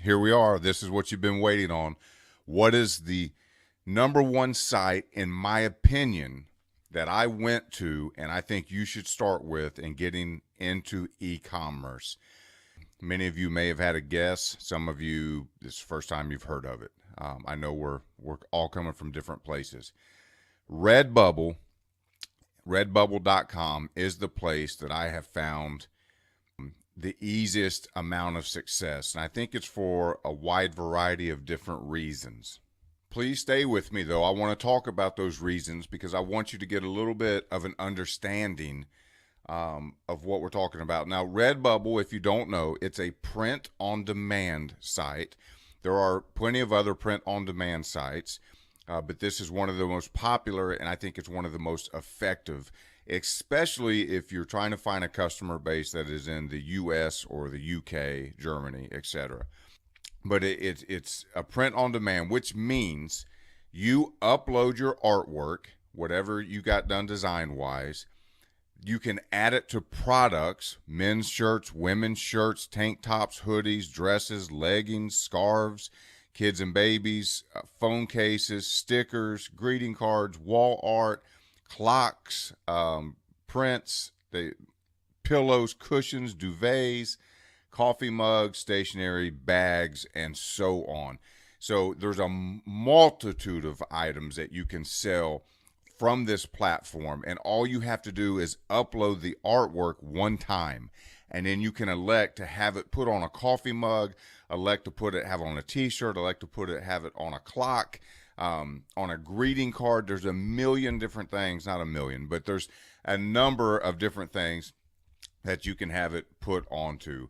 Here we are. This is what you've been waiting on. What is the number one site, in my opinion, that I went to and I think you should start with in getting into e-commerce? Many of you may have had a guess. Some of you, this is the first time you've heard of it. I know we're all coming from different places. Redbubble, redbubble.com is the place that I have found the easiest amount of success. And I think it's for a wide variety of different reasons. Please stay with me, though. I want to talk about those reasons because I want you to get a little bit of an understanding of what we're talking about. Now, Redbubble, if you don't know, it's a print-on-demand site. There are plenty of other print-on-demand sites, but this is one of the most popular, and I think it's one of the most effective, especially if you're trying to find a customer base that is in the US or the UK, Germany, etc. But it's a print on demand, which means you upload your artwork, whatever you got done design wise. You can add it to products: men's shirts, women's shirts, tank tops, hoodies, dresses, leggings, scarves, kids and babies, phone cases, stickers, greeting cards, wall art, clocks, prints, pillows, cushions, duvets, coffee mugs, stationery, bags, and so on. So there's a multitude of items that you can sell from this platform, and all you have to do is upload the artwork one time, and then you can elect to have it put on a coffee mug, elect to have it on a t-shirt, elect to have it on a clock, on a greeting card. There's a million different things, not a million, but there's a number of different things that you can have it put onto.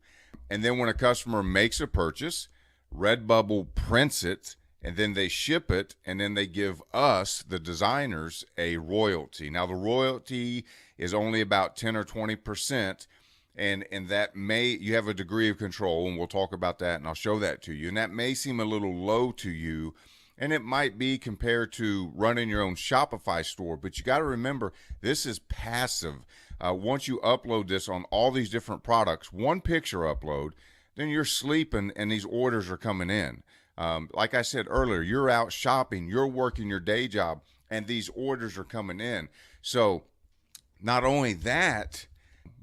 And then when a customer makes a purchase, Redbubble prints it, and then they ship it, and then they give us, the designers, a royalty. Now, the royalty is only about 10 or 20%, and that you have a degree of control, and we'll talk about that, and I'll show that to you. And that may seem a little low to you, and it might be compared to running your own Shopify store, but you got to remember, this is passive. Once you upload this on all these different products, one picture upload, then you're sleeping and these orders are coming in. Like I said earlier, you're out shopping, you're working your day job, and these orders are coming in. So not only that,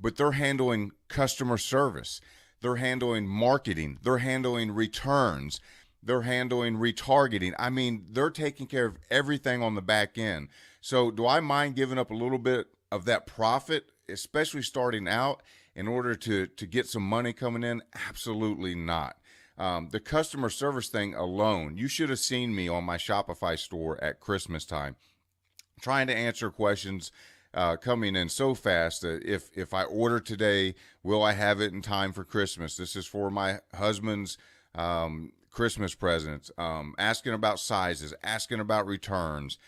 but they're handling customer service. They're handling marketing. They're handling returns. They're handling retargeting. I mean, they're taking care of everything on the back end. So do I mind giving up a little bit of that profit, especially starting out, in order to get some money coming in? Absolutely not. The customer service thing alone, you should have seen me on my Shopify store at Christmas time, trying to answer questions coming in so fast that if I order today, will I have it in time for Christmas? This is for my husband's Christmas presents, asking about sizes, asking about returns.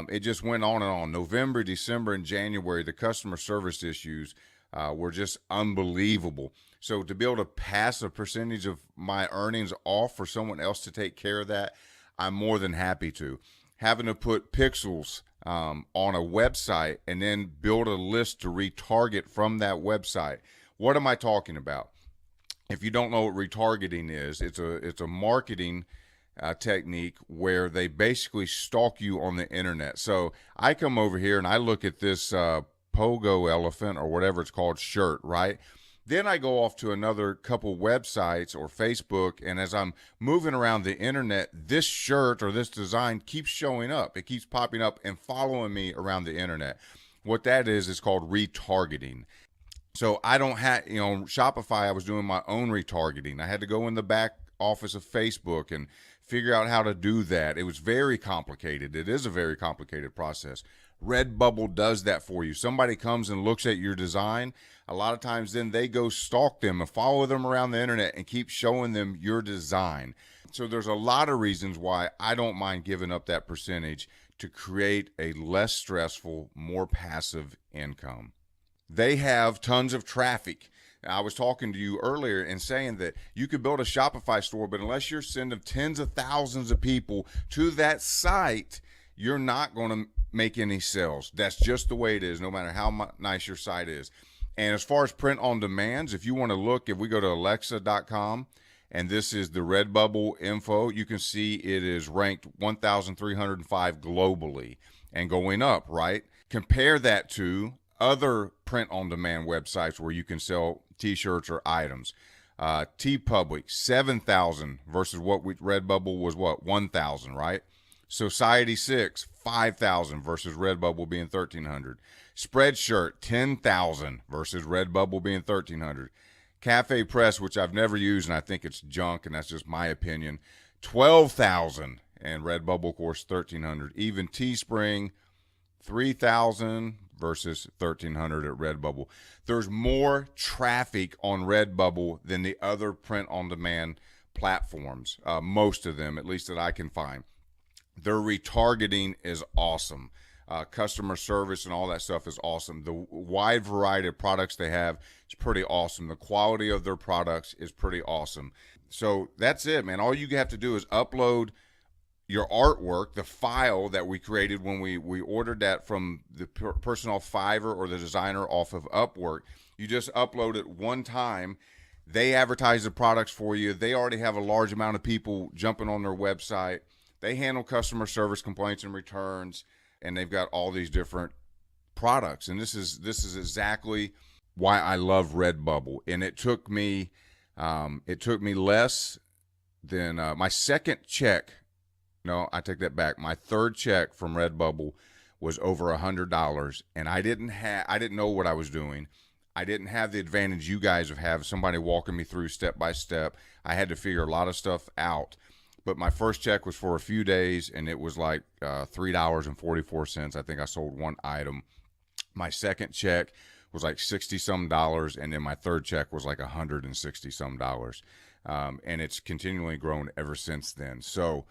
It just went on and on. November, December, and January, the customer service issues were just unbelievable. So to be able to pass a percentage of my earnings off for someone else to take care of that, I'm more than happy to. Having to put pixels on a website and then build a list to retarget from that website. What am I talking about? If you don't know what retargeting is, it's a marketing technique where they basically stalk you on the internet. So I come over here and I look at this pogo elephant or whatever it's called shirt, right? Then I go off to another couple websites or Facebook, and as I'm moving around the internet, this shirt or this design keeps showing up. It keeps popping up and following me around the internet. What that is called retargeting. So I don't have, Shopify, I was doing my own retargeting. I had to go in the back office of Facebook and figure out how to do that. It was very complicated. It is a very complicated process. Redbubble does that for you. Somebody comes and looks at your design. A lot of times then they go stalk them and follow them around the internet and keep showing them your design. So there's a lot of reasons why I don't mind giving up that percentage to create a less stressful, more passive income. They have tons of traffic. I was talking to you earlier and saying that you could build a Shopify store, but unless you're sending tens of thousands of people to that site, you're not going to make any sales. That's just the way it is, no matter how nice your site is. And as far as print on demands, if you want to look, if we go to alexa.com and this is the Redbubble info. You can see it is ranked 1,305 globally and going up, right? Compare that to other print-on-demand websites where you can sell t-shirts or items. TeePublic, 7,000 versus Redbubble was 1,000, right? Society 6, 5,000 versus Redbubble being 1,300. Spreadshirt, 10,000 versus Redbubble being 1,300. Cafe Press, which I've never used and I think it's junk, and that's just my opinion, 12,000, and Redbubble, of course, 1,300. Even Teespring, 3,000 versus 1,300 at Redbubble. There's more traffic on Redbubble than the other print-on-demand platforms, most of them, at least that I can find. Their retargeting is awesome. Customer service and all that stuff is awesome. The wide variety of products they have is pretty awesome. The quality of their products is pretty awesome. So that's it, man. All you have to do is upload your artwork, the file that we created when we ordered that from the person off Fiverr or the designer off of Upwork. You just upload it one time. They advertise the products for you. They already have a large amount of people jumping on their website. They handle customer service complaints and returns, and they've got all these different products. And this is exactly why I love Redbubble. And it took me less than my second check. No, I take that back. My third check from Redbubble was over $100, and I didn't know what I was doing. I didn't have the advantage you guys have somebody walking me through step by step. I had to figure a lot of stuff out. But my first check was for a few days, and it was like $3.44. I think I sold one item. My second check was like $60-some, and then my third check was like $160-some. And it's continually grown ever since then. So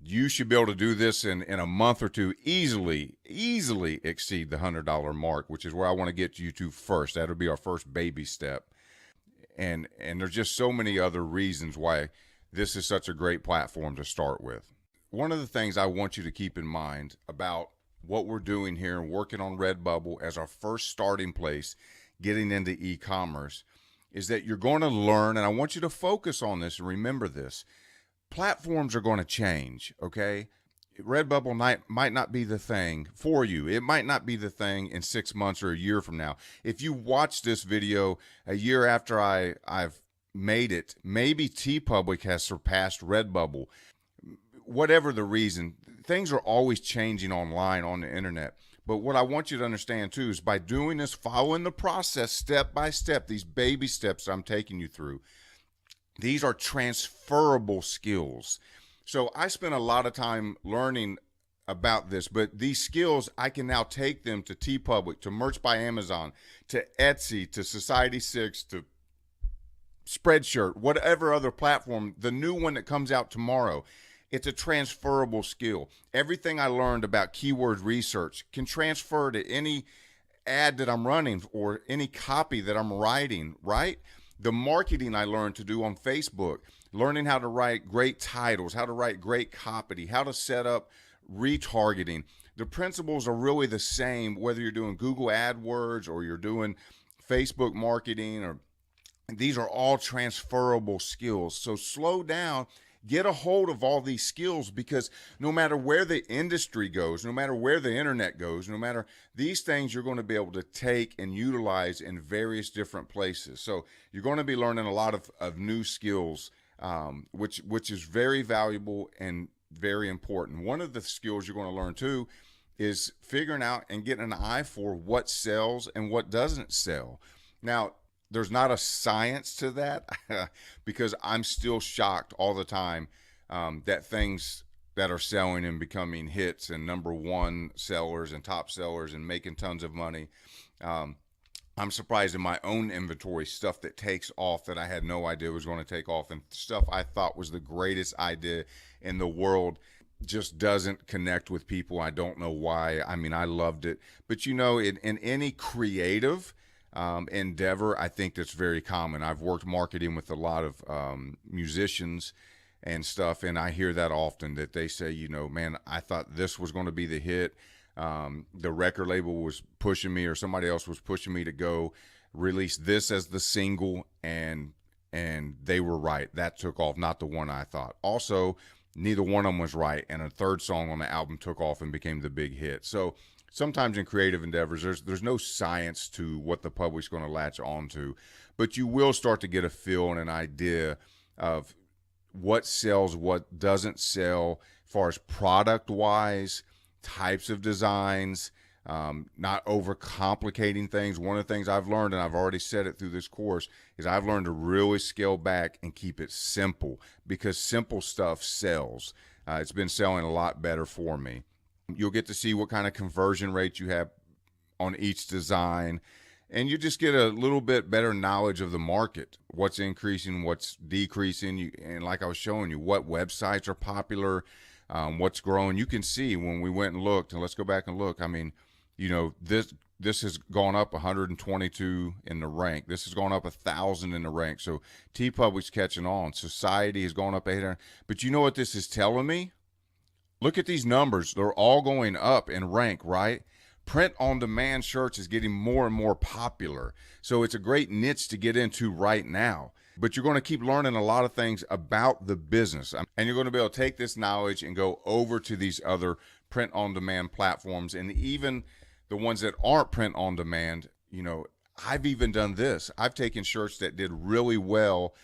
you should be able to do this in a month or two, easily exceed the $100 mark, which is where I want to get you to first. That'll be our first baby step. And there's just so many other reasons why this is such a great platform to start with. One of the things I want you to keep in mind about what we're doing here and working on Redbubble as our first starting place, getting into e-commerce, is that you're going to learn, and I want you to focus on this and remember this. Platforms are going to change, okay? Redbubble might not be the thing for you. It might not be the thing in 6 months or a year from now. If you watch this video a year after I've made it, maybe TeePublic has surpassed Redbubble. Whatever the reason, things are always changing online on the internet. But what I want you to understand too is by doing this, following the process step by step, these baby steps I'm taking you through, these are transferable skills. So I spent a lot of time learning about this, but these skills, I can now take them to TeePublic, to Merch by Amazon, to Etsy, to Society 6, to Spreadshirt, whatever other platform, the new one that comes out tomorrow. It's a transferable skill. Everything I learned about keyword research can transfer to any ad that I'm running or any copy that I'm writing, right? The marketing I learned to do on Facebook, learning how to write great titles, how to write great copy, how to set up retargeting. The principles are really the same whether you're doing Google AdWords or you're doing Facebook marketing, or these are all transferable skills. So slow down, get a hold of all these skills, because no matter where the industry goes, no matter where the internet goes, no matter these things, you're going to be able to take and utilize in various different places. So you're going to be learning a lot of new skills, which is very valuable and very important. One of the skills you're going to learn too is figuring out and getting an eye for what sells and what doesn't sell. Now, there's not a science to that because I'm still shocked all the time that things that are selling and becoming hits and #1 sellers and top sellers and making tons of money. I'm surprised in my own inventory, stuff that takes off that I had no idea was going to take off, and stuff I thought was the greatest idea in the world just doesn't connect with people. I don't know why. I mean, I loved it. But you know, in any creative endeavor, I think that's very common. I've worked marketing with a lot of musicians and stuff, and I hear that often, that they say, you know, man, I thought this was going to be the hit. The record label was pushing me, or somebody else was pushing me to go release this as the single, and and they were right. That took off, not the one I thought. Also, neither one of them was right, and a third song on the album took off and became the big hit. So sometimes in creative endeavors, there's no science to what the public's going to latch onto, but you will start to get a feel and an idea of what sells, what doesn't sell, as far as product wise, types of designs, not overcomplicating things. One of the things I've learned, and I've already said it through this course, is I've learned to really scale back and keep it simple, because simple stuff sells. It's been selling a lot better for me. You'll get to see what kind of conversion rate you have on each design, and you just get a little bit better knowledge of the market, what's increasing, what's decreasing, and like I was showing you, what websites are popular, what's growing. You can see when we went and looked, and let's go back and look. I mean, this has gone up 122 in the rank. This has gone up 1,000 in the rank. So TeePublic's catching on. Society has gone up 800. But you know what this is telling me? Look at these numbers. They're all going up in rank, right? Print-on-demand shirts is getting more and more popular. So it's a great niche to get into right now. But you're going to keep learning a lot of things about the business. And you're going to be able to take this knowledge and go over to these other print-on-demand platforms. And even the ones that aren't print-on-demand, I've even done this. I've taken shirts that did really well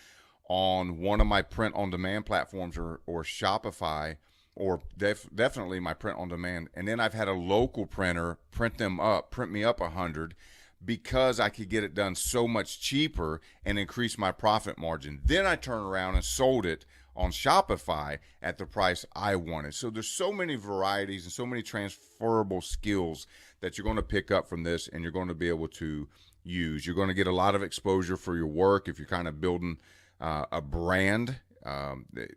on one of my print-on-demand platforms or Shopify, or definitely my print on demand. And then I've had a local printer print me up 100, because I could get it done so much cheaper and increase my profit margin. Then I turned around and sold it on Shopify at the price I wanted. So there's so many varieties and so many transferable skills that you're going to pick up from this, and you're going to be able to use. You're going to get a lot of exposure for your work if you're kind of building a brand.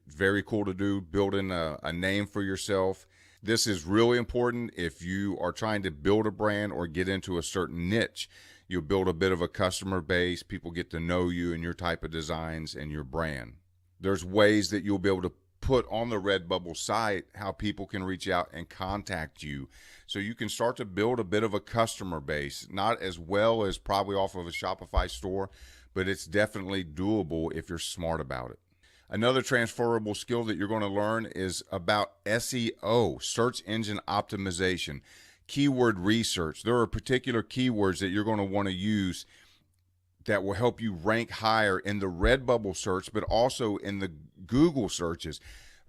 Very cool to do, building a name for yourself. This is really important if you are trying to build a brand or get into a certain niche. You'll build a bit of a customer base. People get to know you and your type of designs and your brand. There's ways that you'll be able to put on the Redbubble site how people can reach out and contact you. So you can start to build a bit of a customer base, not as well as probably off of a Shopify store, but it's definitely doable if you're smart about it. Another transferable skill that you're going to learn is about SEO, search engine optimization, keyword research. There are particular keywords that you're going to want to use that will help you rank higher in the Redbubble search, but also in the Google searches.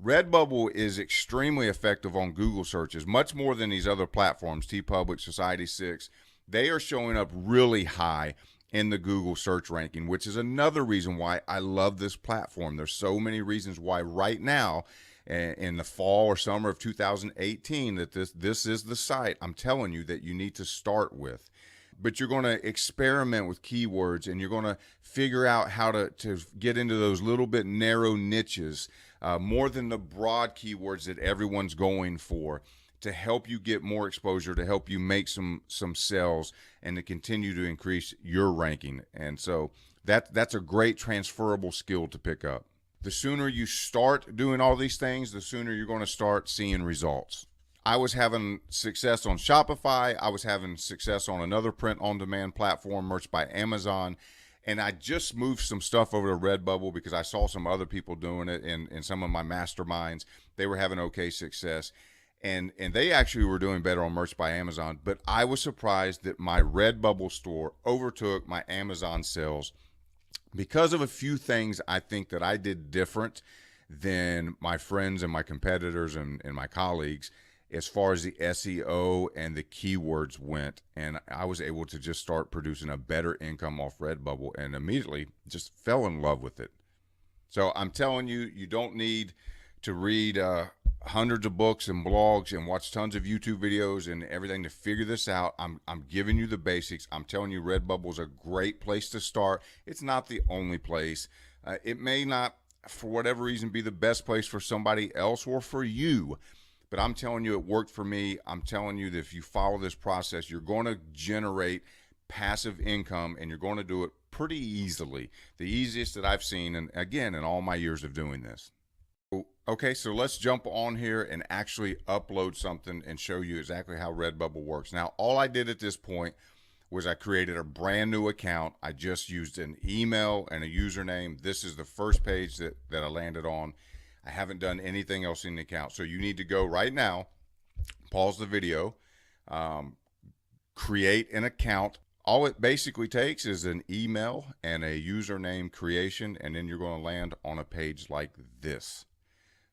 Redbubble is extremely effective on Google searches, much more than these other platforms, TeePublic, Society6. They are showing up really high in the Google search ranking, which is another reason why I love this platform. There's so many reasons why right now, in the fall or summer of 2018, that this is the site I'm telling you that you need to start with. But you're going to experiment with keywords, and you're going to figure out how to get into those little bit narrow niches, more than the broad keywords that everyone's going for, to help you get more exposure, to help you make some sales, and to continue to increase your ranking. And so that's a great transferable skill to pick up. The sooner you start doing all these things, the sooner you're going to start seeing results. I was having success on Shopify. I was having success on another print-on-demand platform, Merch by Amazon. And I just moved some stuff over to Redbubble because I saw some other people doing it in some of my masterminds. They were having okay success. And they actually were doing better on Merch by Amazon, but I was surprised that my Redbubble store overtook my Amazon sales because of a few things I think that I did different than my friends and my competitors and my colleagues as far as the SEO and the keywords went. And I was able to just start producing a better income off Redbubble, and immediately just fell in love with it. So I'm telling you, you don't need to read hundreds of books and blogs and watch tons of YouTube videos and everything to figure this out. I'm giving you the basics. I'm telling you, Redbubble is a great place to start. It's not the only place. It may not, for whatever reason, be the best place for somebody else or for you, but I'm telling you, it worked for me. I'm telling you that if you follow this process, you're going to generate passive income, and you're going to do it pretty easily. The easiest that I've seen, and again, in all my years of doing this. Okay, so let's jump on here and actually upload something and show you exactly how Redbubble works. Now, all I did at this point was I created a brand new account. I just used an email and a username. This is the first page that I landed on. I haven't done anything else in the account. So you need to go right now, pause the video, create an account. All it basically takes is an email and a username creation, and then you're going to land on a page like this.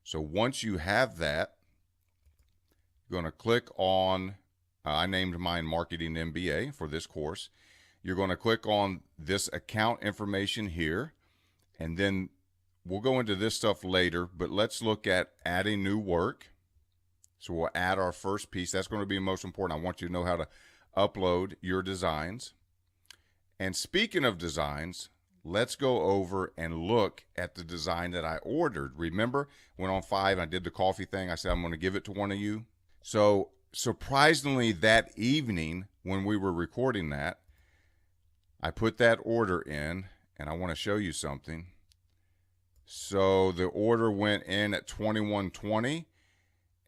So once you have that, you're going to click on, I named mine Marketing MBA for this course. You're going to click on this account information here, and then we'll go into this stuff later, but let's look at adding new work. So we'll add our first piece. That's going to be most important. I want you to know how to upload your designs. And speaking of designs, let's go over and look at the design that I ordered. Remember, went on 5, I did the coffee thing. I said, I'm going to give it to one of you. So surprisingly, that evening when we were recording that, I put that order in, and I want to show you something. So the order went in at 21:20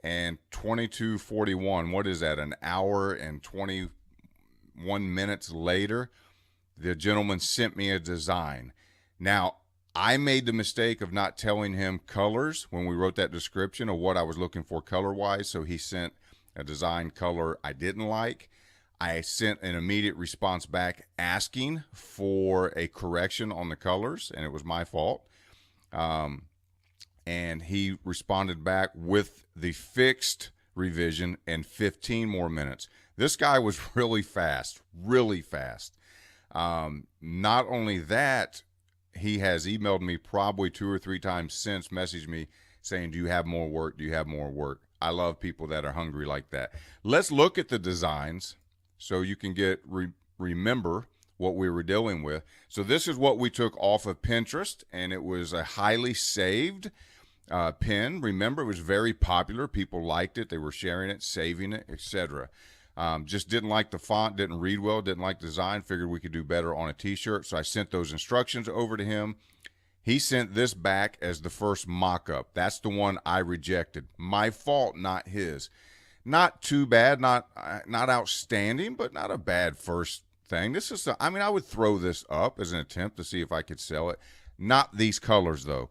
and 22:41. What is that? An hour and 21 minutes later, the gentleman sent me a design. Now, I made the mistake of not telling him colors when we wrote that description of what I was looking for color-wise, so he sent a design color I didn't like. I sent an immediate response back asking for a correction on the colors, and it was my fault. And he responded back with the fixed revision and 15 more minutes. This guy was really fast, really fast. Not only that, he has emailed me probably 2 or 3 times since, messaged me saying, do you have more work? Do you have more work? I love people that are hungry like that. Let's look at the designs so you can get remember what we were dealing with. So this is what we took off of Pinterest, and it was a highly saved pin. Remember, it was very popular. People liked it. They were sharing it, saving it, etc. Just didn't like the font, didn't read well, didn't like the design, figured we could do better on a t-shirt. So I sent those instructions over to him. He sent this back as the first mock-up. That's the one I rejected. My fault, not his. Not too bad, not outstanding, but not a bad first thing. This is, I mean, I would throw this up as an attempt to see if I could sell it. Not these colors, though.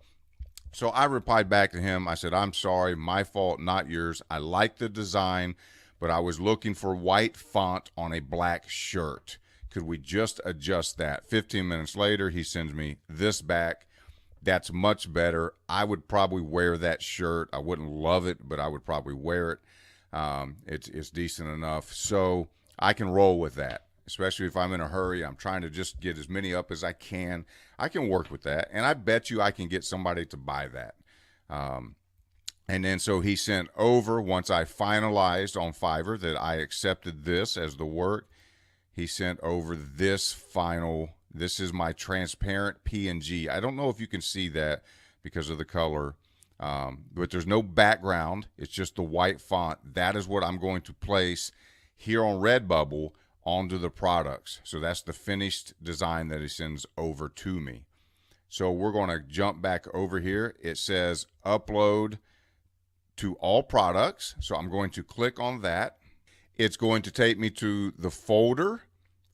So I replied back to him. I said, I'm sorry, my fault, not yours. I like the design, but I was looking for white font on a black shirt. Could we just adjust that? 15 minutes later, he sends me this back. That's much better. I would probably wear that shirt. I wouldn't love it, but I would probably wear it. It's decent enough. So I can roll with that, especially if I'm in a hurry. I'm trying to just get as many up as I can. I can work with that, and I bet you I can get somebody to buy that. And then so he sent over, once I finalized on Fiverr that I accepted this as the work, he sent over this final. This is my transparent PNG. I don't know if you can see that because of the color, but there's no background. It's just the white font. That is what I'm going to place here on Redbubble onto the products. So that's the finished design that he sends over to me. So we're going to jump back over here. It says upload to all products. So I'm going to click on that. It's going to take me to the folder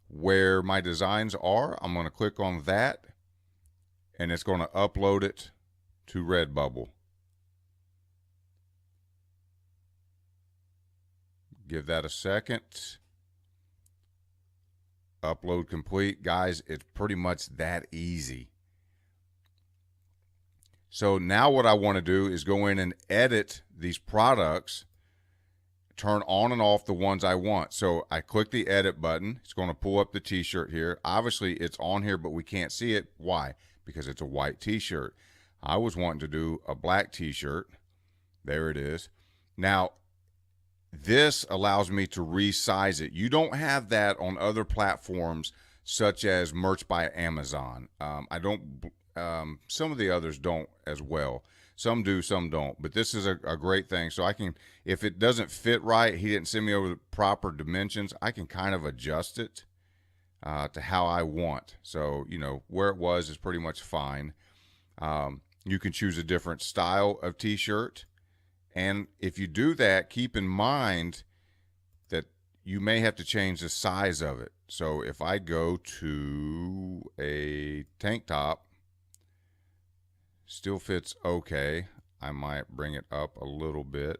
where my designs are. I'm going to click on that, and it's going to upload it to Redbubble. Give that a second. Upload complete. Guys, it's pretty much that easy. So now what I want to do is go in and edit these products, turn on and off the ones I want. So I click the edit button. It's going to pull up the t-shirt here. Obviously it's on here, but we can't see it. Why? Because it's a white t-shirt. I was wanting to do a black t-shirt. There it is. Now, this allows me to resize it. You don't have that on other platforms such as Merch by Amazon. Some of the others don't as well. Some do, some don't. But this is a great thing. So I can, if it doesn't fit right, he didn't send me over the proper dimensions, I can kind of adjust it to how I want. So, you know, where it was is pretty much fine. You can choose a different style of t-shirt. And if you do that, keep in mind that you may have to change the size of it. So if I go to a tank top, still fits okay. I might bring it up a little bit.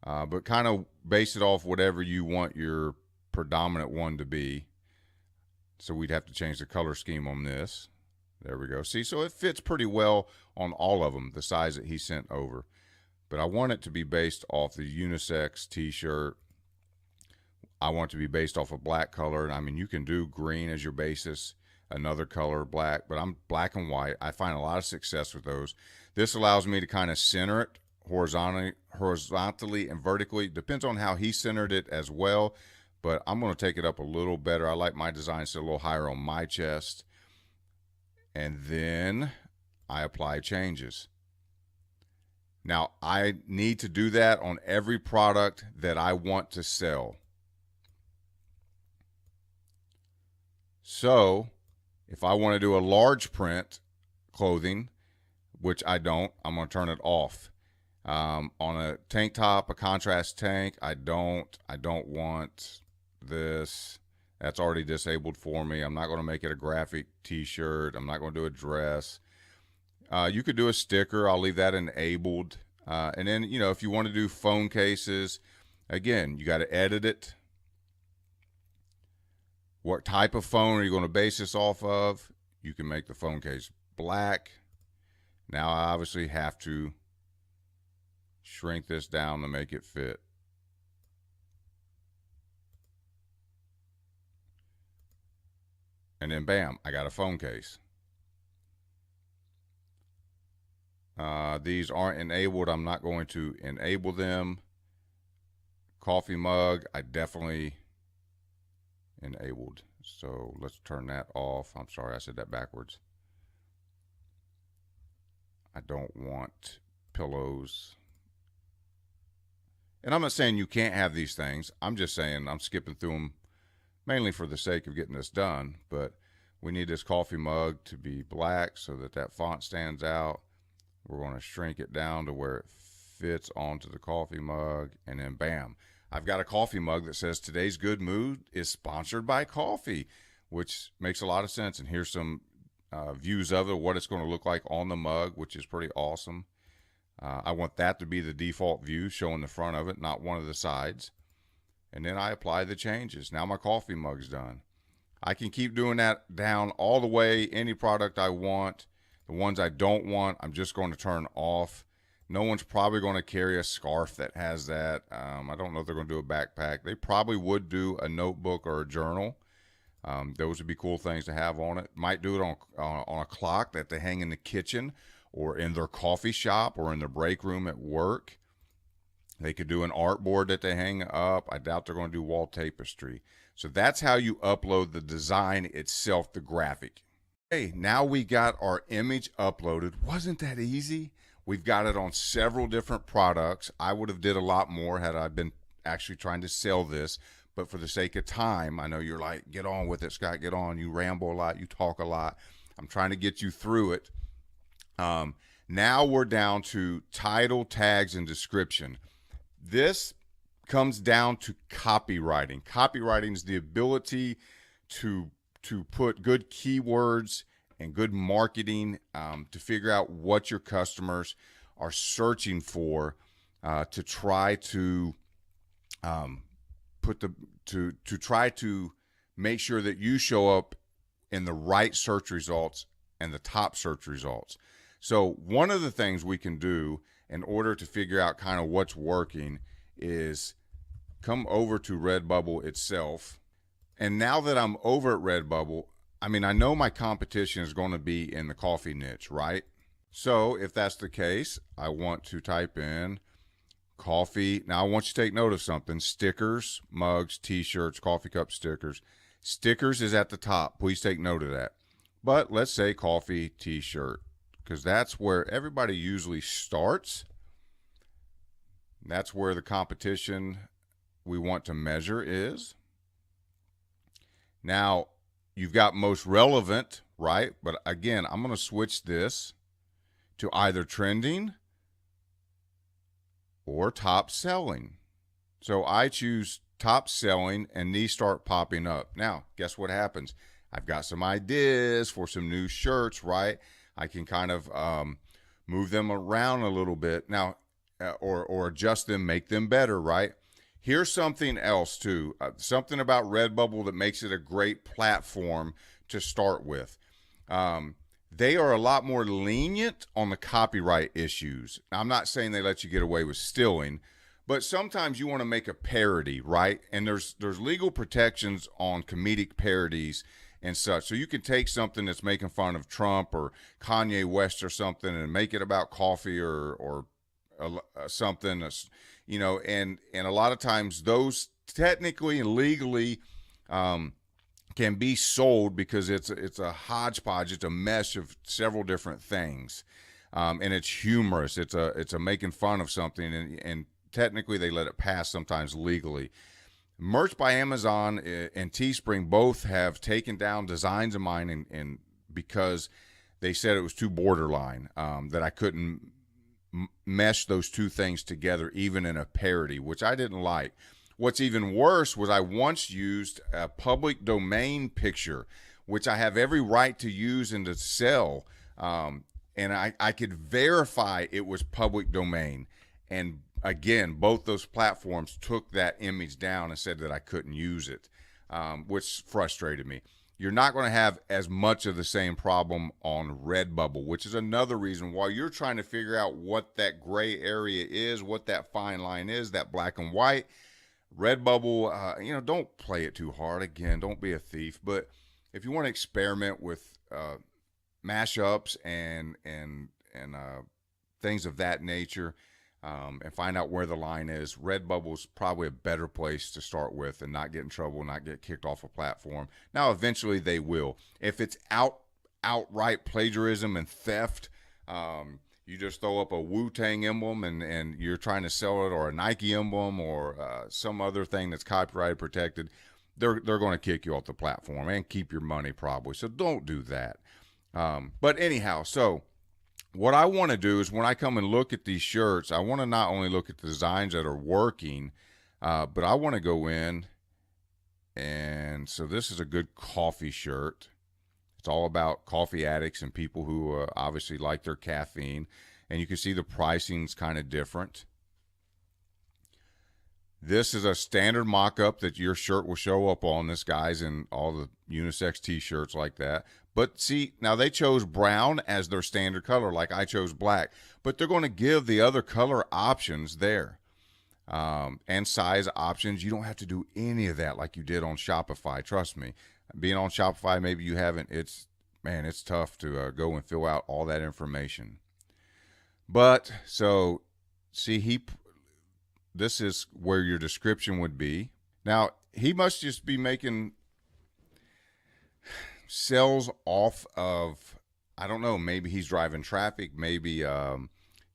But kind of base it off whatever you want your predominant one to be. So we'd have to change the color scheme on this. There we go. See, so it fits pretty well on all of them, the size that he sent over. But I want it to be based off the unisex t-shirt. I want it to be based off a black color. I mean, you can do green as your basis, another color, black, but I'm black and white. I find a lot of success with those. This allows me to kind of center it horizontally and vertically. Depends on how he centered it as well, but I'm going to take it up a little better. I like my design to sit a little higher on my chest. And then I apply changes. Now, I need to do that on every product that I want to sell. So, if I want to do a large print clothing, which I don't, I'm going to turn it off. On a tank top, a contrast tank, I don't want this. That's already disabled for me. I'm not going to make it a graphic t-shirt. I'm not going to do a dress. You could do a sticker. I'll leave that enabled. And then, you know, if you want to do phone cases, again, you got to edit it. What type of phone are you going to base this off of? You can make the phone case black. Now I obviously have to shrink this down to make it fit. And then bam, I got a phone case. These aren't enabled. I'm not going to enable them. Coffee mug, I definitely enabled. So let's turn that off. I'm sorry, I said that backwards. I don't want pillows. And I'm not saying you can't have these things. I'm just saying I'm skipping through them mainly for the sake of getting this done. But we need this coffee mug to be black so that that font stands out. We're going to shrink it down to where it fits onto the coffee mug. And then bam, I've got a coffee mug that says today's good mood is sponsored by coffee, which makes a lot of sense. And here's some views of it, what it's going to look like on the mug, which is pretty awesome. I want that to be the default view, showing the front of it, not one of the sides. And then I apply the changes. Now my coffee mug's done. I can keep doing that down all the way, any product I want. The ones I don't want, I'm just going to turn off. No one's probably going to carry a scarf that has that. I don't know if they're going to do a backpack. They probably would do a notebook or a journal. Those would be cool things to have on it. Might do it on a clock that they hang in the kitchen or in their coffee shop or in their break room at work. They could do an artboard that they hang up. I doubt they're going to do wall tapestry. So that's how you upload the design itself, the graphic. Hey, now we got our image uploaded. Wasn't that easy? We've got it on several different products. I would have did a lot more had I been actually trying to sell this. But for the sake of time, I know you're like, get on with it, Scott, get on. You ramble a lot, you talk a lot. I'm trying to get you through it. Now we're down to title, tags, and description. This comes down to copywriting. Copywriting is the ability to put good keywords and good marketing to figure out what your customers are searching for, to try to try to make sure that you show up in the right search results and the top search results. So one of the things we can do in order to figure out kind of what's working is come over to Redbubble itself. And now that I'm over at Redbubble, I mean, I know my competition is going to be in the coffee niche, right? So if that's the case, I want to type in coffee. Now I want you to take note of something. Stickers, mugs, t-shirts, coffee cup stickers. Stickers is at the top. Please take note of that. But let's say coffee t-shirt, because that's where everybody usually starts. That's where the competition we want to measure is. Now, you've got most relevant, right? But again, I'm going to switch this to either trending or top selling. So I choose top selling and these start popping up. Now, guess what happens? I've got some ideas for some new shirts, right? I can kind of move them around a little bit now, or adjust them, make them better, right? Here's something else too, something about Redbubble that makes it a great platform to start with. They are a lot more lenient on the copyright issues. Now, I'm not saying they let you get away with stealing, but sometimes you want to make a parody, right? And there's legal protections on comedic parodies and such. So you can take something that's making fun of Trump or Kanye West or something and make it about coffee or something, you know, and a lot of times those technically and legally can be sold because it's a hodgepodge, it's a mesh of several different things, and it's humorous. It's a making fun of something, and technically they let it pass sometimes legally. Merch by Amazon and Teespring both have taken down designs of mine, and because they said it was too borderline, that I couldn't mesh those two things together, even in a parody, which I didn't like. What's even worse was I once used a public domain picture, which I have every right to use and to sell, and I could verify it was public domain. And again, both those platforms took that image down and said that I couldn't use it, which frustrated me. You're not going to have as much of the same problem on Redbubble, which is another reason why you're trying to figure out what that gray area is, what that fine line is, that black and white. Redbubble, you know, don't play it too hard. Again, don't be a thief. But if you want to experiment with mashups and things of that nature, and find out where the line is, Redbubble's probably a better place to start with and not get in trouble, not get kicked off a platform. Now, eventually they will. If it's outright plagiarism and theft, you just throw up a Wu-Tang emblem and you're trying to sell it, or a Nike emblem, or some other thing that's copyright protected, they're going to kick you off the platform and keep your money probably. So don't do that. But anyhow, so what I want to do is when I come and look at these shirts, I want to not only look at the designs that are working, but I want to go in, and so this is a good coffee shirt. It's all about coffee addicts and people who obviously like their caffeine, and you can see the pricing's kind of different. This is a standard mock-up that your shirt will show up on. This guy's in all the unisex t-shirts like that. But see, now they chose brown as their standard color, like I chose black. But they're going to give the other color options there, and size options. You don't have to do any of that like you did on Shopify. Trust me. Being on Shopify, maybe you haven't. It's tough to go and fill out all that information. But so, see, this is where your description would be. Now, he must just be making sales off of, I don't know, maybe he's driving traffic. Maybe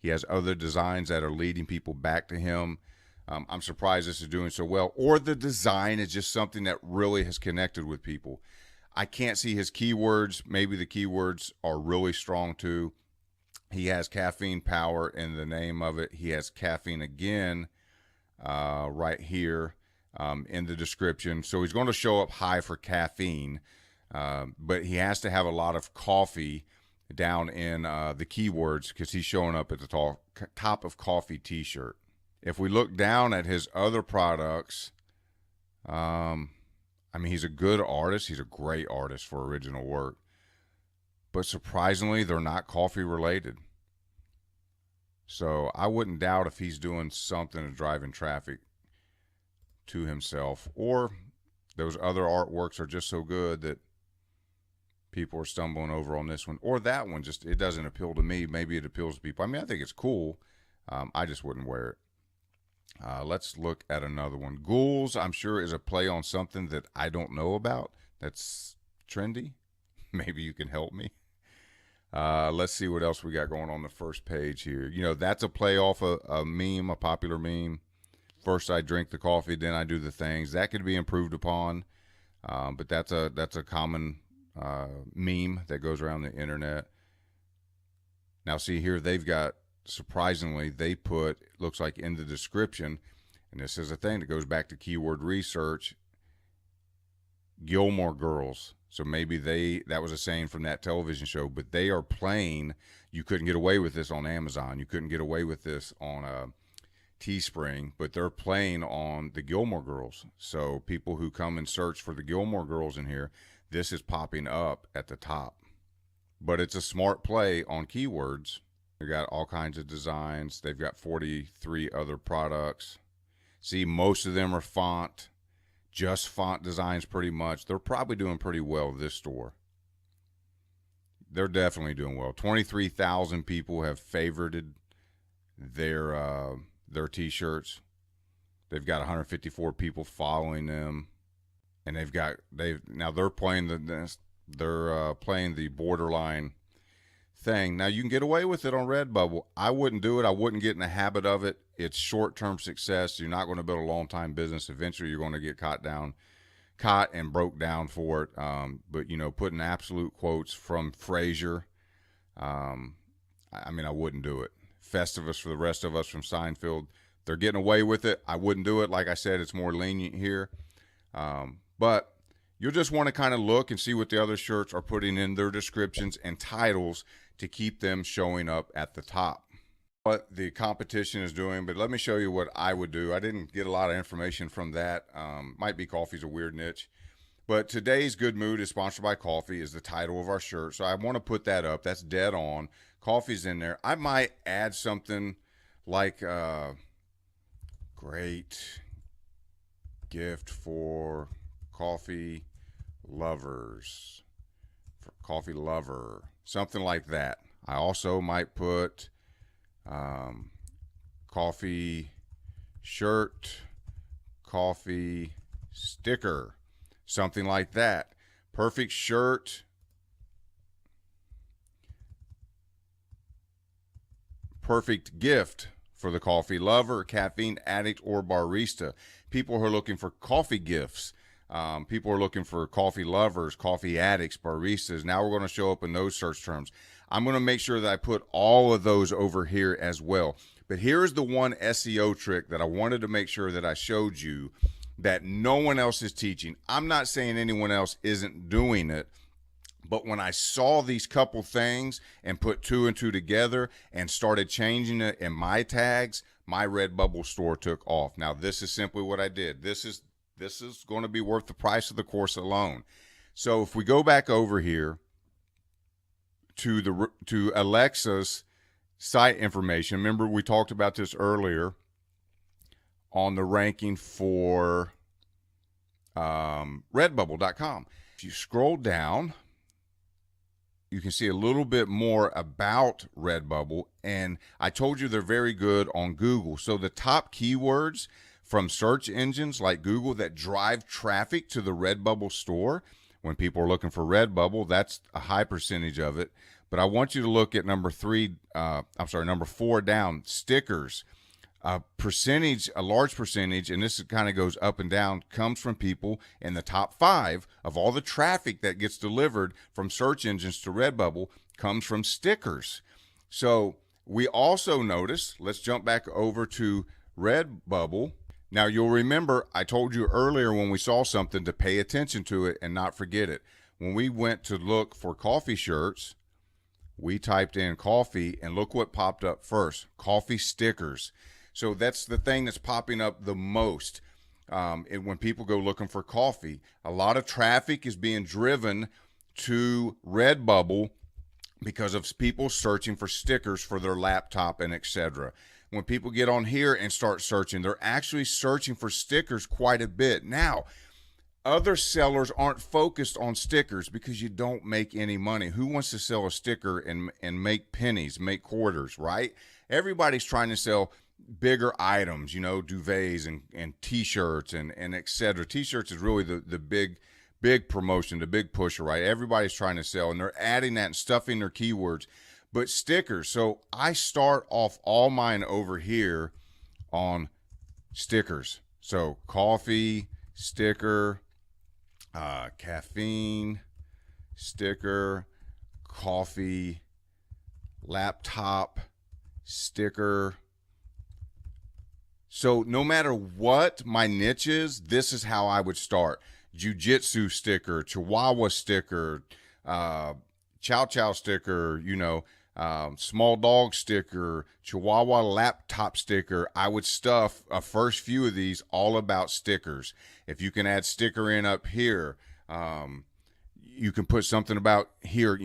he has other designs that are leading people back to him. I'm surprised this is doing so well. Or the design is just something that really has connected with people. I can't see his keywords. Maybe the keywords are really strong too. He has caffeine power in the name of it. He has caffeine again right here in the description. So he's going to show up high for caffeine, but he has to have a lot of coffee down in the keywords because he's showing up at the top of coffee t-shirt. If we look down at his other products, I mean, he's a good artist. He's a great artist for original work. But surprisingly, they're not coffee related. So I wouldn't doubt if he's doing something to driving traffic to himself, or those other artworks are just so good that people are stumbling over on this one, or that one just, it doesn't appeal to me. Maybe it appeals to people. I mean, I think it's cool. I just wouldn't wear it. Let's look at another one. Ghouls, I'm sure, is a play on something that I don't know about that's trendy. Maybe you can help me. Let's see what else we got going on the first page here. You know, that's a play off a meme, a popular meme. First I drink the coffee, then I do the things. That could be improved upon, but that's a common meme that goes around the internet. Now see here, they've got, surprisingly, they put, looks like in the description, And this is a thing that goes back to keyword research. Gilmore Girls. So maybe that was a saying from that television show, but they are playing. You couldn't get away with this on Amazon. You couldn't get away with this on Teespring, but they're playing on the Gilmore Girls. So people who come and search for the Gilmore Girls in here, this is popping up at the top. But it's a smart play on keywords. They've got all kinds of designs. They've got 43 other products. See, most of them are font, just font designs pretty much. They're probably doing pretty well, this store. They're definitely doing well. 23,000 people have favorited their t-shirts. They've got 154 people following them, and they're playing the borderline thing. Now you can get away with it on Redbubble. I wouldn't do it. I wouldn't get in the habit of it. It's short-term success. You're not going to build a long-time business. Eventually you're going to get caught and broke down for it. But putting absolute quotes from Frasier, I wouldn't do it. Festivus, for the rest of us from Seinfeld, they're getting away with it. I wouldn't do it. Like I said, it's more lenient here. But you'll just want to kind of look and see what the other shirts are putting in their descriptions and titles to keep them showing up at the top. What the competition is doing, but let me show you what I would do. I didn't get a lot of information from that. Might be coffee's a weird niche. But today's Good Mood is sponsored by coffee is the title of our shirt. So I want to put that up. That's dead on. Coffee's in there. I might add something like great gift for coffee lovers, for coffee lover, something like that. I also might put coffee shirt, coffee sticker, something like that. Perfect shirt, perfect gift for the coffee lover, caffeine addict, or barista. People who are looking for coffee gifts. People are looking for coffee lovers, coffee addicts, baristas. Now we're going to show up in those search terms. I'm going to make sure that I put all of those over here as well. But here's the one SEO trick that I wanted to make sure that I showed you that no one else is teaching. I'm not saying anyone else isn't doing it, but when I saw these couple things and put two and two together and started changing it in my tags, my Redbubble store took off. Now, this is simply what I did. This is going to be worth the price of the course alone. So if we go back over here to Alexa's site information, remember we talked about this earlier on the ranking for Redbubble.com. If you scroll down, you can see a little bit more about Redbubble, and I told you they're very good on Google. So the top keywords from search engines like Google that drive traffic to the Redbubble store, when people are looking for Redbubble, that's a high percentage of it. But I want you to look at number 4 down, stickers. A large percentage, and this kind of goes up and down, comes from people in the top 5 of all the traffic that gets delivered from search engines to Redbubble comes from stickers. So we also notice, let's jump back over to Redbubble. Now you'll remember I told you earlier when we saw something to pay attention to it and not forget it. When we went to look for coffee shirts, we typed in coffee and look what popped up first, coffee stickers. So that's the thing that's popping up the most. When people go looking for coffee, a lot of traffic is being driven to Redbubble because of people searching for stickers for their laptop and etc. When people get on here and start searching, they're actually searching for stickers quite a bit. Now, other sellers aren't focused on stickers because you don't make any money. Who wants to sell a sticker and make pennies, make quarters, right? Everybody's trying to sell bigger items, duvets and t-shirts and etc. T-shirts is really the big promotion, the big pusher, right? Everybody's trying to sell, and they're adding that and stuffing their keywords. But stickers, so I start off all mine over here on stickers. So coffee sticker, caffeine sticker, coffee laptop sticker, So no matter what my niche is, this is how I would start. Jiu-jitsu sticker, Chihuahua sticker, uh, Chow Chow sticker, small dog sticker, Chihuahua laptop sticker. I would stuff a first few of these all about stickers. If you can add sticker in up here, you can put something about here,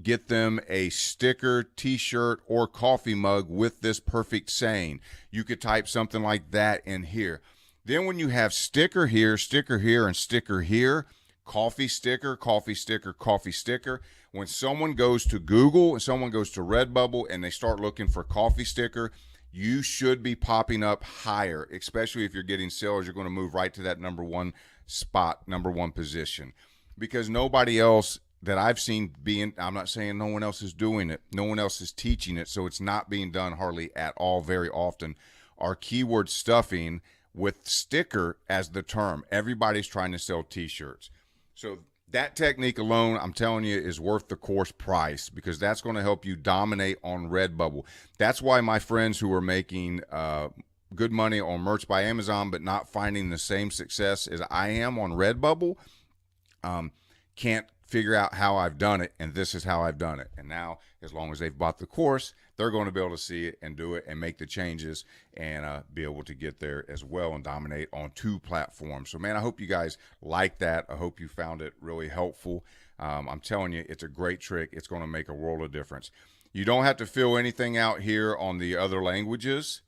get them a sticker, t-shirt, or coffee mug with this perfect saying. You could type something like that in here. Then when you have sticker here, and sticker here, coffee sticker, coffee sticker, coffee sticker. When someone goes to Google and someone goes to Redbubble and they start looking for coffee sticker, you should be popping up higher, especially if you're getting sales. You're going to move right to that number one spot, number one position, because nobody else that I've seen I'm not saying no one else is doing it, no one else is teaching it, so it's not being done hardly at all very often, are keyword stuffing with sticker as the term. Everybody's trying to sell t-shirts. So that technique alone, I'm telling you, is worth the course price, because that's going to help you dominate on Redbubble. That's why my friends who are making good money on merch by Amazon but not finding the same success as I am on Redbubble can't figure out how I've done it, and this is how I've done it. And now, as long as they've bought the course, they're going to be able to see it and do it and make the changes and be able to get there as well and dominate on 2 platforms. So, man, I hope you guys like that. I hope you found it really helpful. I'm telling you, it's a great trick. It's going to make a world of difference. You don't have to fill anything out here on the other languages.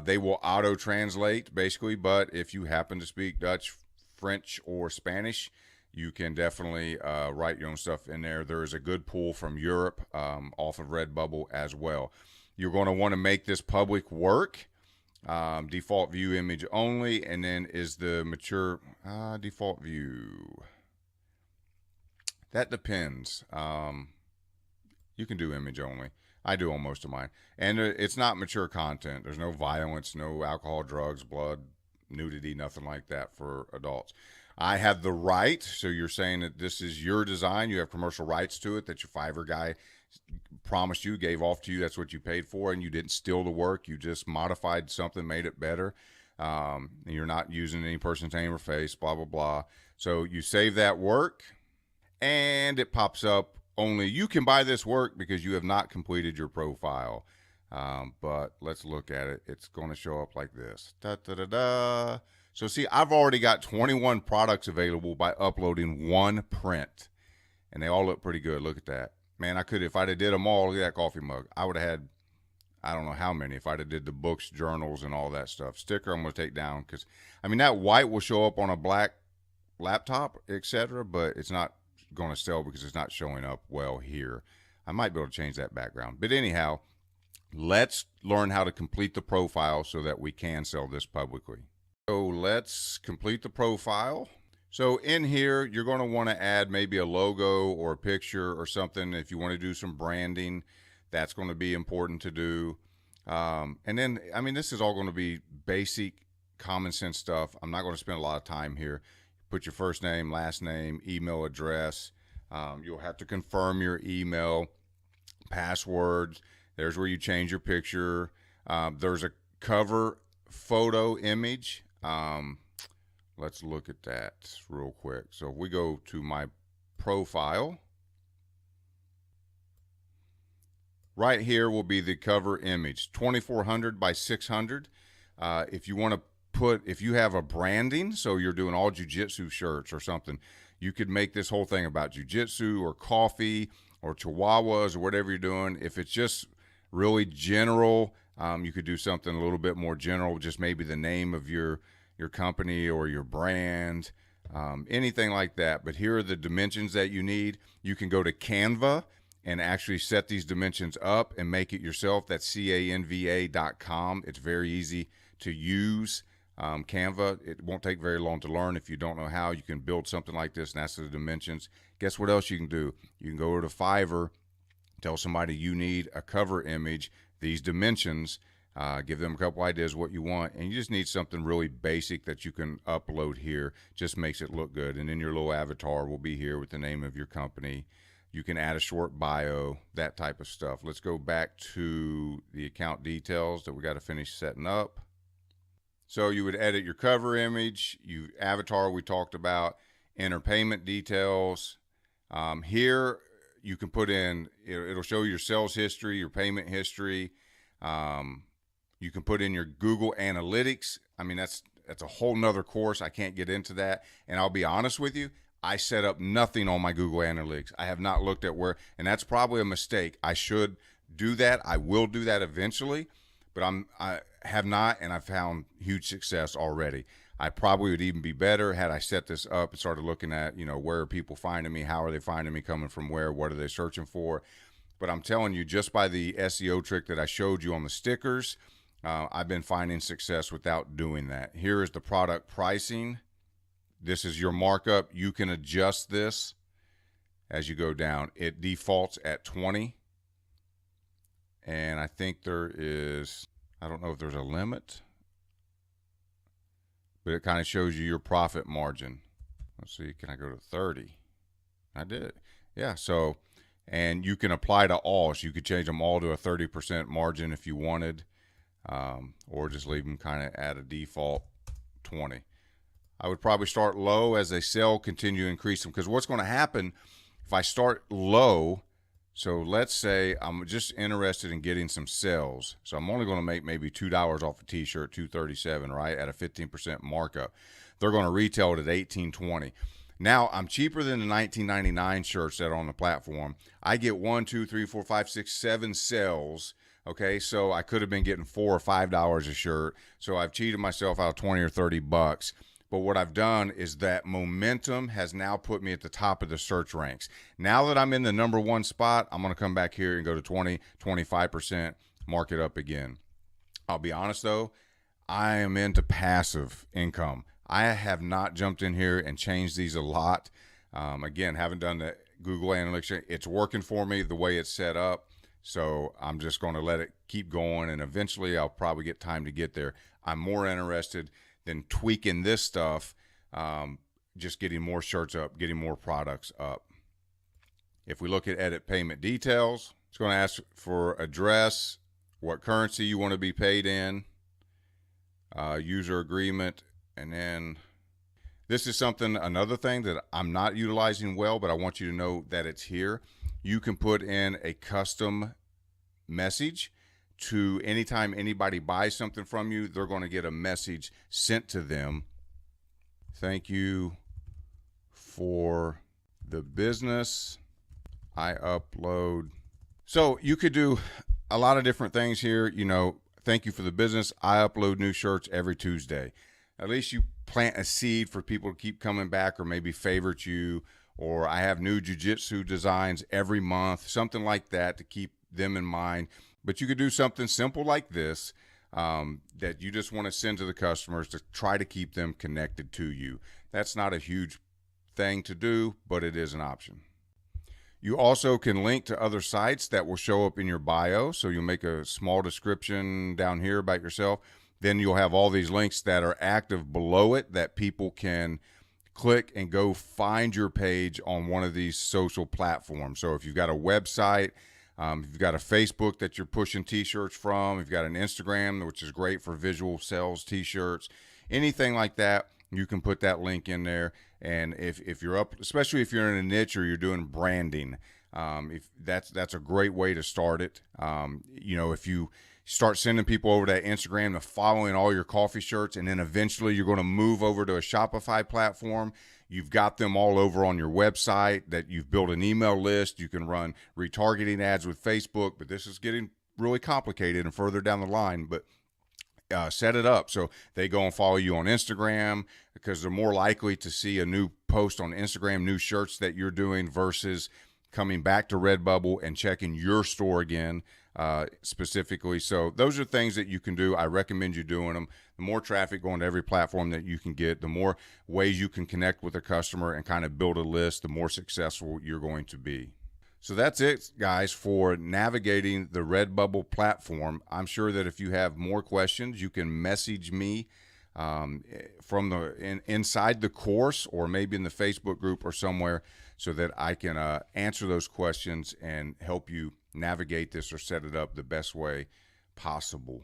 They will auto-translate, basically, but if you happen to speak Dutch, French, or Spanish, you can definitely write your own stuff in there. There is a good pull from Europe off of Redbubble as well. You're going to want to make this public work. Default view image only, and then is the mature default view. That depends. You can do image only. I do on most of mine. And it's not mature content. There's no violence, no alcohol, drugs, blood, nudity, nothing like that for adults. I have the right, so you're saying that this is your design, you have commercial rights to it, that your Fiverr guy promised you, gave off to you, that's what you paid for, and you didn't steal the work, you just modified something, made it better. You're not using any person's name or face, blah, blah, blah. So you save that work, and it pops up, only you can buy this work because you have not completed your profile. But let's look at it. It's going to show up like this. Da, da, da, da. So see, I've already got 21 products available by uploading 1 print, and they all look pretty good. Look at that. Man, I could, if I'd have did them all, look at that coffee mug. I would have had, I don't know how many, if I'd have did the books, journals, and all that stuff. Sticker I'm going to take down, because, I mean, that white will show up on a black laptop, etc., but it's not going to sell because it's not showing up well here. I might be able to change that background. But anyhow, let's learn how to complete the profile so that we can sell this publicly. So let's complete the profile. So in here, you're going to want to add maybe a logo or a picture or something. If you want to do some branding, that's going to be important to do. And then, I mean, this is all going to be basic common sense stuff. I'm not going to spend a lot of time here. Put your first name, last name, email address. You'll have to confirm your email, passwords. There's where you change your picture. There's a cover photo image. Let's look at that real quick. So if we go to my profile, right here will be the cover image, 2400 by 600. If you want to put, if you have a branding, so you're doing all jiu-jitsu shirts or something, you could make this whole thing about jiu-jitsu or coffee or chihuahuas or whatever you're doing. If it's just really general, you could do something a little bit more general, just maybe the name of your company or your brand, anything like that. But here are the dimensions that you need. You can go to Canva and actually set these dimensions up and make it yourself. That's canva.com. It's very easy to use. Canva, it won't take very long to learn. If you don't know how, you can build something like this, and that's the dimensions. Guess what else you can do? You can go to Fiverr, tell somebody you need a cover image, these dimensions, give them a couple ideas what you want, and you just need something really basic that you can upload here. Just makes it look good. And then your little avatar will be here with the name of your company. You can add a short bio, that type of stuff. Let's go back to the account details that we got to finish setting up. So you would edit your cover image, avatar we talked about, enter payment details. Here you can put in, it'll show your sales history, your payment history. You can put in your Google Analytics. I mean, that's a whole nother course. I can't get into that. And I'll be honest with you, I set up nothing on my Google Analytics. I have not looked at where, and that's probably a mistake. I should do that. I will do that eventually, but I have not, and I've found huge success already. I probably would even be better had I set this up and started looking at, where are people finding me? How are they finding me? Coming from where? What are they searching for? But I'm telling you, just by the SEO trick that I showed you on the stickers, I've been finding success without doing that. Here is the product pricing. This is your markup. You can adjust this as you go down. It defaults at 20. And I think there is, I don't know if there's a limit, but it kind of shows you your profit margin. Let's see, can I go to 30? I did. Yeah, so, and you can apply to all. So you could change them all to a 30% margin if you wanted, or just leave them kind of at a default 20. I would probably start low as they sell, continue to increase them, because what's going to happen if I start low, so let's say I'm just interested in getting some sales. So I'm only going to make maybe $2 off a t-shirt, $2.37, right, at a 15% markup. They're going to retail it at $18.20. Now I'm cheaper than the $19.99 shirts that are on the platform. I get 1, 2, 3, 4, 5, 6, 7 sales. Okay, so I could have been getting $4 or $5 a shirt. So I've cheated myself out of 20 or 30 bucks. But what I've done is that momentum has now put me at the top of the search ranks. Now that I'm in the number 1 spot, I'm going to come back here and go to 20, 25%, mark it up again. I'll be honest though, I am into passive income. I have not jumped in here and changed these a lot. Again, haven't done the Google Analytics. It's working for me the way it's set up. So I'm just going to let it keep going, and eventually I'll probably get time to get there. I'm more interested than tweaking this stuff, just getting more shirts up, getting more products up. If we look at edit payment details, it's going to ask for address, what currency you want to be paid in, user agreement, and then this is something, another thing that I'm not utilizing well, but I want you to know that it's here. You can put in a custom message to anytime anybody buys something from you, they're going to get a message sent to them. Thank you for the business I upload. So you could do a lot of different things here. Thank you for the business. I upload new shirts every Tuesday. At least you plant a seed for people to keep coming back, or maybe favorite you, or I have new jiu-jitsu designs every month, something like that to keep them in mind. But you could do something simple like this that you just want to send to the customers to try to keep them connected to you. That's not a huge thing to do, but it is an option. You also can link to other sites that will show up in your bio. So you'll make a small description down here about yourself. Then you'll have all these links that are active below it that people can click and go find your page on one of these social platforms. So if you've got a website, if you've got a Facebook that you're pushing t-shirts from, if you've got an Instagram, which is great for visual sales t-shirts, anything like that, you can put that link in there. And if you're up, especially if you're in a niche or you're doing branding, if that's a great way to start it. If you start sending people over to Instagram to following all your coffee shirts, and then eventually you're going to move over to a Shopify platform, you've got them all over on your website, that you've built an email list. You can run retargeting ads with Facebook, but this is getting really complicated and further down the line. But set it up so they go and follow you on Instagram, because they're more likely to see a new post on Instagram, new shirts that you're doing, versus coming back to Redbubble and checking your store again specifically. So those are things that you can do. I recommend you doing them. The more traffic going to every platform that you can get, the more ways you can connect with a customer and kind of build a list, the more successful you're going to be. So that's it, guys, for navigating the Redbubble platform. I'm sure that if you have more questions, you can message me from inside the course, or maybe in the Facebook group or somewhere, so that I can answer those questions and help you navigate this or set it up the best way possible.